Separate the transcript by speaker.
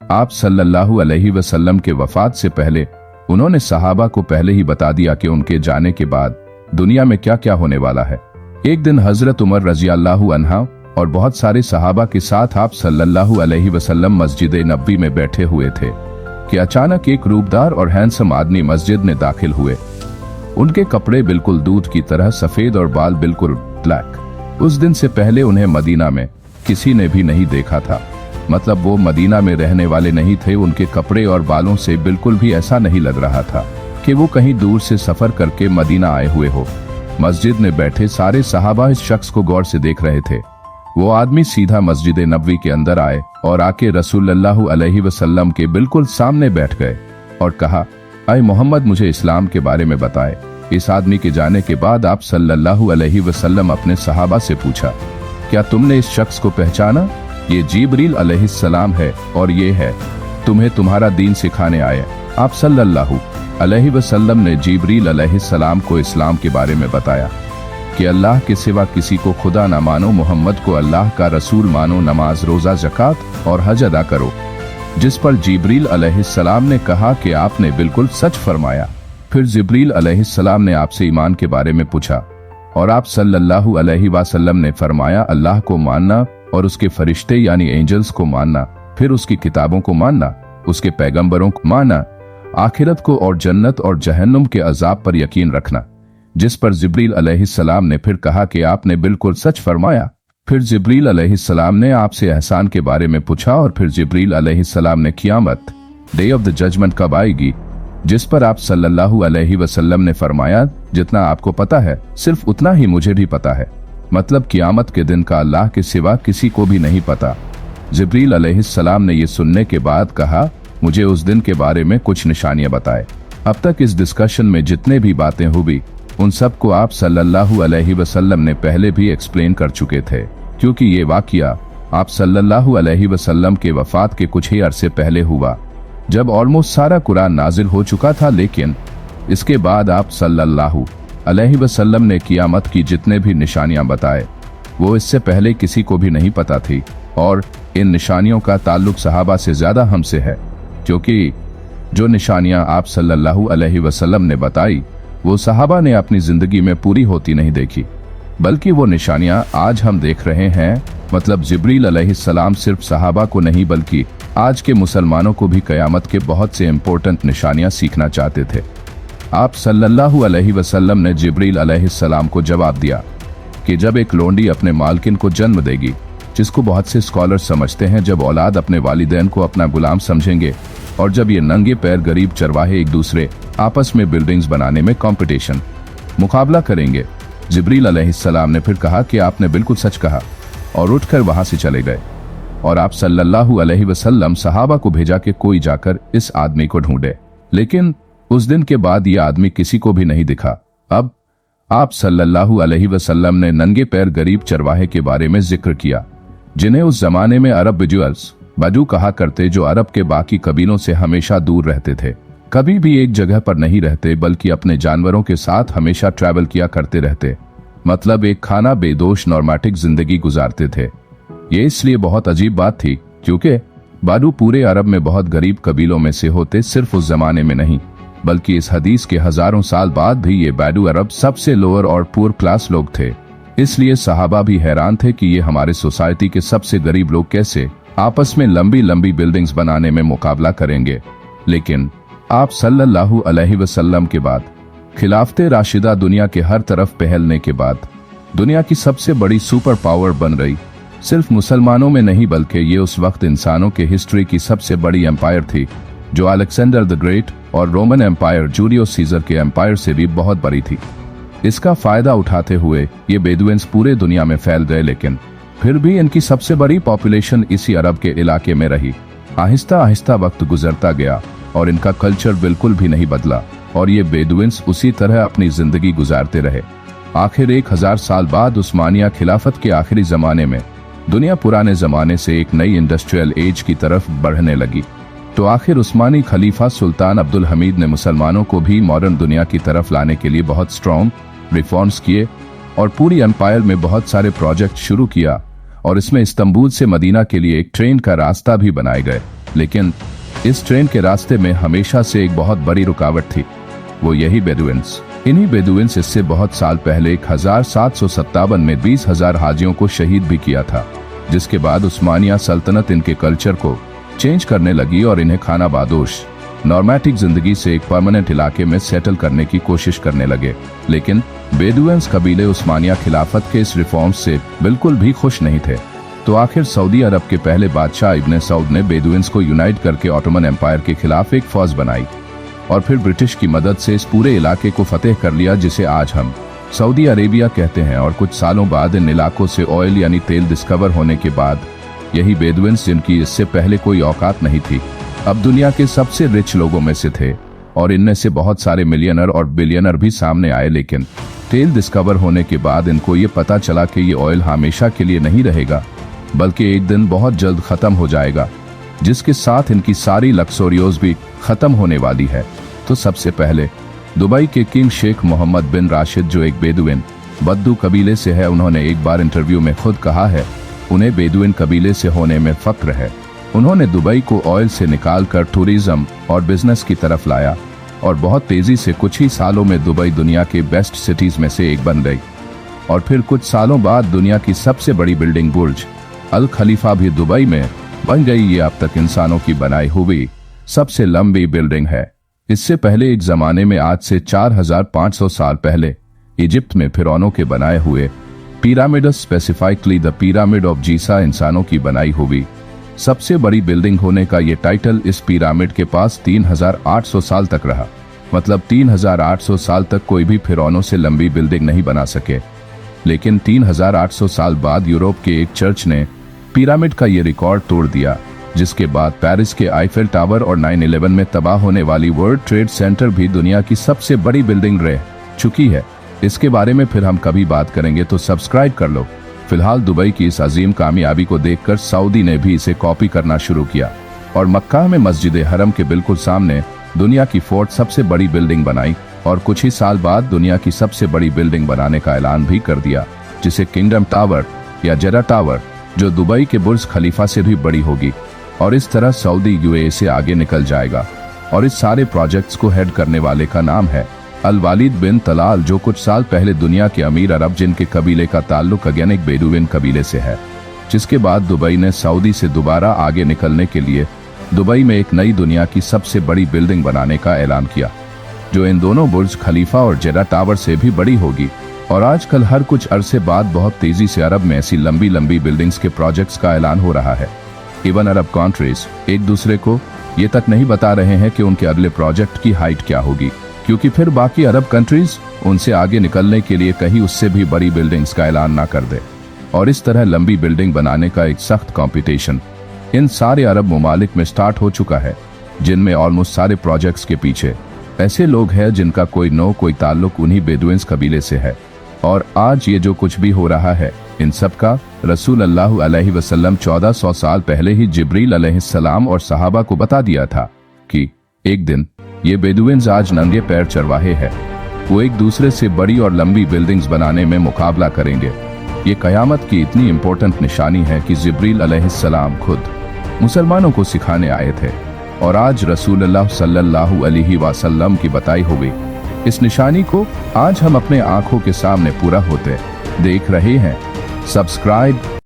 Speaker 1: आप सल्लल्लाहु अलैहि वसल्लम के वफात से पहले उन्होंने सहाबा को पहले ही बता दिया कि उनके जाने के बाद दुनिया में क्या क्या होने वाला है। एक दिन हजरत उमर रजी अल्लाहु अन्हा और बहुत सारे सहाबा के साथ आप सल्लल्लाहु अलैहि वसल्लम मस्जिद नबवी में बैठे हुए थे कि अचानक एक रूपदार और हैंडसम आदमी मस्जिद में दाखिल हुए। उनके कपड़े बिल्कुल दूध की तरह सफेद और बाल बिल्कुल ब्लैक। उस दिन से पहले उन्हें मदीना में किसी ने भी नहीं देखा था। मतलब वो मदीना में रहने वाले नहीं थे। उनके कपड़े और बालों से बिल्कुल भी ऐसा नहीं लग रहा था कि वो कहीं दूर से सफर करके मदीना आए हुए हो। मस्जिद में बैठे सारे सहाबा इस शख्स को गौर से देख रहे थे। वो आदमी सीधा मस्जिद नबवी के अंदर आए और आके रसूलुल्लाह अलैहि वसल्लम के बिल्कुल सामने बैठ गए और कहा, अय मोहम्मद, मुझे इस्लाम के बारे में बताए। इस आदमी के जाने के बाद आप सल्लल्लाहु अलैहि वसल्लम अपने सहाबा से पूछा, क्या तुमने इस शख्स को पहचाना? ये जिब्रील अलैहिस्सलाम है और ये है तुम्हें तुम्हारा दीन सिखाने आए। आप सल्लल्लाहु अलैहि वसल्लम ने जिब्रील अलैहिस्सलाम को इस्लाम के बारे में बताया कि अल्लाह के सिवा किसी को खुदा न मानो, मोहम्मद को अल्लाह का रसूल मानो, नमाज, रोजा, ज़कात और हज अदा करो। जिस पर जिब्रील अलैहिस्सलाम ने कहा कि आपने बिल्कुल सच फरमाया। फिर जिब्रील अलैहिस्सलाम ने आपसे ईमान के बारे में पूछा और आप सल्लल्लाहु अलैहि वसल्लम ने फरमाया, अल्लाह को मानना और उसके फरिश्ते यानी एंजल्स को मानना, फिर उसकी किताबों को मानना, उसके पैगंबरों को मानना, आखिरत को और जन्नत और जहन्नुम के अजाब पर यकीन रखना। जिस पर जिब्रील अलैहिस्सलाम ने फिर कहा कि आपने बिल्कुल सच फरमाया। फिर जिब्रील अलैहिस्सलाम ने आपसे एहसान के बारे में पूछा और फिर जिब्रील अलैहिस्सलाम ने क़यामत, डे ऑफ द जजमेंट कब आएगी? जिस पर आप सल्लल्लाहु अलैहि वसल्लम ने फरमाया, जितना आपको पता है सिर्फ उतना ही मुझे भी पता है। मतलब क़यामत के दिन का अल्लाह के सिवा किसी को भी नहीं पता। जिब्रील अलैहिस्सलाम ने ये सुनने के बाद कहा, मुझे उस दिन के बारे में कुछ निशानियां बताए। अब तक इस डिस्कशन में जितने भी बातें हुई उन सब को आप सल्लल्लाहु अलैहि वसल्लम ने पहले भी एक्सप्लेन कर चुके थे, क्योंकि ये वाकया आप सल्लल्लाहु अलैहि वसल्लम के वफात के कुछ ही अरसे पहले हुआ, जब ऑलमोस्ट सारा कुरान नाजिल हो चुका था। लेकिन इसके बाद आप सल्लल्लाहु अलैहि वसल्लम ने क़यामत की जितने भी निशानियां बताए वो इससे पहले किसी को भी नहीं पता थी। और इन निशानियों का ताल्लुक सहाबा से ज्यादा हमसे है, क्योंकि जो निशानियां आप सल्लल्लाहु अलैहि वसल्लम ने बताई वो सहाबा ने अपनी जिंदगी में पूरी होती नहीं देखी, बल्कि वो निशानियां आज हम देख रहे हैं। मतलब जिब्रील अलैहिस्सलाम सिर्फ सहाबा को नहीं बल्कि आज के मुसलमानों को भी क़यामत के बहुत से इम्पोर्टेंट निशानियां सीखना चाहते थे। आप सल्लल्लाहु अलैहि वसल्लम ने जिब्रील अलैहिस्सलाम को जवाब दिया कि जब एक लोंडी अपने मालकिन को जन्म देगी, जिसको बहुत से स्कॉलर समझते हैं जब औलाद अपने वालिदैन को अपना गुलाम समझेंगे, और जब ये नंगे पैर गरीब चरवाहे एक दूसरे आपस में बिल्डिंग्स बनाने में कंपटीशन मुकाबला करेंगे। जिब्रील अलैहिस्सलाम ने फिर कहा कि आपने बिल्कुल सच कहा, और उठकर वहां से चले गए। और आप सल्लल्लाहु अलैहि वसल्लम सहाबा को भेजा कि कोई जाकर इस आदमी को ढूंढे। लेकिन उस दिन के बाद यह आदमी किसी को भी नहीं दिखा। अब आप सल्लल्लाहु अलैहि वसल्लम ने नंगे पैर गरीब चरवाहे के बारे में जिक्र किया, जिन्हें उस जमाने में अरब विजुअल्स बदू कहा करते, जो अरब के बाकी कबीलों से हमेशा दूर रहते थे, कभी भी एक जगह पर नहीं रहते बल्कि अपने जानवरों के साथ हमेशा ट्रैवल किया करते रहते। मतलब एक खाना बेदोश नॉर्मेटिक जिंदगी गुजारते थे। ये इसलिए बहुत अजीब बात थी क्योंकि बादू पूरे अरब में बहुत गरीब कबीलों में से होते, सिर्फ उस जमाने में नहीं बल्कि इस हदीस के हजारों साल बाद भी ये बादू अरब सबसे लोअर और पुअर क्लास लोग थे। इसलिए सहाबा भी हैरान थे कि ये हमारे सोसाइटी के सबसे गरीब लोग कैसे आपस में लंबी लंबी बिल्डिंग्स बनाने में मुकाबला करेंगे। लेकिन आप सल्लल्लाहु अलैहि वसल्लम के बाद खिलाफते राशिदा दुनिया के हर तरफ फैलने के बाद दुनिया की सबसे बड़ी सुपर पावर बन रही। सिर्फ मुसलमानों में नहीं बल्कि ये उस वक्त इंसानों के हिस्ट्री की सबसे बड़ी एम्पायर थी, जो अलेक्जेंडर द ग्रेट और रोमन एम्पायर जूलियस सीजर के एम्पायर से भी बहुत बड़ी थी। इसका फायदा उठाते हुए ये बेदुइन्स पूरे दुनिया में फैल गए, लेकिन फिर भी इनकी सबसे बड़ी पॉपुलेशन इसी अरब के इलाके में रही। आहिस्ता आहिस्ता वक्त गुजरता गया और इनका कल्चर बिल्कुल भी नहीं बदला और ये बेदुइन्स उसी तरह अपनी जिंदगी गुजारते रहे। आखिर 1000 साल बाद उस्मानिया खिलाफत के आखिरी जमाने में दुनिया पुराने जमाने से एक नई इंडस्ट्रियल एज की तरफ बढ़ने लगी। तो आखिर उस्मानी खलीफा सुल्तान अब्दुल हमीद ने मुसलमानों को भी मॉडर्न दुनिया की तरफ लाने के लिए बहुत स्ट्रॉन्ग रिफॉर्म्स किए और पूरी एम्पायर में बहुत सारे प्रोजेक्ट शुरू किया, और इसमें इस्तांबुल से मदीना के लिए एक ट्रेन का रास्ता भी बनाए गए। लेकिन इस ट्रेन के रास्ते में हमेशा से एक बहुत बड़ी रुकावट थी, वो यही बेदुइन्स। इन्हीं बेदुइन्स इससे बहुत साल पहले 1757 में 20,000 हाजियों को शहीद भी किया था, जिसके बाद उस्मानिया सल्तनत इनके कल्चर को चेंज करने लगी और इन्हें खानाबादोश नॉर्मेटिक जिंदगी से एक परमानेंट इलाके में सेटल करने की कोशिश करने लगे। लेकिन बेदुइन्स कबीले उस्मानिया खिलाफत के इस रिफॉर्म से बिल्कुल भी खुश नहीं थे। तो आखिर सऊदी अरब के पहले बादशाह इब्ने सऊद ने बेदुइन्स को यूनाइट करके ऑटोमन एम्पायर के खिलाफ एक फौज बनाई और फिर ब्रिटिश की मदद से इस पूरे इलाके को फतेह कर लिया, जिसे आज हम सऊदी अरेबिया कहते हैं। और कुछ सालों बाद इन इलाकों से ऑयल यानी तेल डिस्कवर होने के बाद यही बेदुइन्स, जिनकी इससे पहले कोई औकात नहीं थी, अब दुनिया के सबसे रिच लोगों में से थे और इनमें से बहुत सारे मिलियनर और बिलियनर भी सामने आए। लेकिन तेल डिस्कवर होने के बाद इनको ये पता चला कि ये ऑयल हमेशा के लिए नहीं रहेगा, बल्कि एक दिन बहुत जल्द खत्म हो जाएगा, जिसके साथ इनकी सारी लक्सोरियोज भी खत्म होने वाली है। तो सबसे पहले दुबई के किंग शेख मोहम्मद बिन राशिद, जो एक बेदुइन बद्दू कबीले से है, उन्होंने एक बार इंटरव्यू में खुद कहा है उन्हें बेदुइन कबीले से होने में फक्र है। उन्होंने दुबई को ऑयल से निकालकर टूरिज्म और बिजनेस की तरफ लाया और बहुत तेजी से कुछ ही सालों में दुबई दुनिया के बेस्ट सिटीज में से एक बन गई। और फिर कुछ सालों बाद दुनिया की सबसे बड़ी बिल्डिंग बुर्ज अल खलीफा भी दुबई में बन गई। ये अब तक इंसानों की बनाई हुई सबसे लंबी बिल्डिंग है। इससे पहले एक जमाने में, आज से 4500 साल पहले, इजिप्ट में फिरौनों के बनाए हुए pyramid, specifically the pyramid of Giza, इंसानों की बनाई हुई सबसे बड़ी बिल्डिंग होने का ये टाइटल इस पिरामिड के पास 3800 साल तक रहा। मतलब 3800 साल तक कोई भी फिरौनों से लंबी बिल्डिंग नहीं बना सके। लेकिन 3800 साल बाद यूरोप के एक चर्च ने पिरामिड का ये रिकॉर्ड तोड़ दिया, जिसके बाद पेरिस के आईफेल टावर और 9/11 में तबाह होने वाली वर्ल्ड ट्रेड सेंटर भी दुनिया की सबसे बड़ी बिल्डिंग रह चुकी है। इसके बारे में फिर हम कभी बात करेंगे, तो सब्सक्राइब कर लो। फिलहाल दुबई की इस अजीम कामयाबी को देखकर सऊदी ने भी इसे कॉपी करना शुरू किया और मक्का में मस्जिद हरम के बिल्कुल सामने दुनिया की फोर्थ सबसे बड़ी बिल्डिंग बनाई और कुछ ही साल बाद दुनिया की सबसे बड़ी बिल्डिंग बनाने का ऐलान भी कर दिया, जिसे किंगडम टावर या जेरा टावर, जो दुबई के बुर्ज खलीफा से भी बड़ी होगी। और इस तरह सऊदी यूएई से आगे निकल जाएगा। और इस सारे प्रोजेक्ट्स को हेड करने वाले का नाम है अल वालिद बिन तलाल, जो कुछ साल पहले दुनिया के अमीर अरब जिनके कबीले का ताल्लुक अगेन एक बेदुइन कबीले से है। जिसके बाद दुबई ने सऊदी से दोबारा आगे निकलने के लिए दुबई में एक नई दुनिया की सबसे बड़ी बिल्डिंग बनाने का ऐलान किया, जो इन दोनों बुर्ज खलीफा और जेरा टावर से भी बड़ी होगी। और आजकल हर कुछ अरसे बाद बहुत तेजी से अरब में ऐसी लंबी लंबी बिल्डिंग्स के प्रोजेक्ट्स का ऐलान हो रहा है। इवन अरब कंट्रीज एक दूसरे को ये तक नहीं बता रहे हैं कि उनके अगले प्रोजेक्ट की हाइट क्या होगी, क्योंकि फिर बाकी अरब कंट्रीज उनसे आगे निकलने के लिए कहीं उससे भी बड़ी बिल्डिंग्स का ऐलान ना कर दे। और इस तरह लंबी बिल्डिंग बनाने का एक सख्त कंपटीशन इन सारे अरब ममालिक में स्टार्ट हो चुका है, जिनमें ऑलमोस्ट सारे प्रोजेक्ट्स के पीछे ऐसे लोग हैं जिनका कोई ताल्लुक उन्हीं बेदुइन्स कबीले से है। और आज ये जो कुछ भी हो रहा है, इन सब का रसूल अल्लाह अलैहि वसल्लम 1400 साल पहले ही जिब्रील अलैहिस्सलाम और सहाबा को बता दिया था कि एक दिन ये बेदुइन्स आज नंगे पैर चरवाहे हैं, वो एक दूसरे से बड़ी और लंबी बिल्डिंग्स बनाने में मुकाबला करेंगे। ये कयामत की इतनी इम्पोर्टेंट निशानी है कि जिब्रील अलैहिस्सलाम खुद मुसलमानों को सिखाने आए थे और आज रसूलुल्लाह सल्लल्लाहु अलैहि वसल्लम की बताई हुई इस निशानी को आज हम अपने आंखों के सामने पूरा होते देख रहे हैं। सब्सक्राइब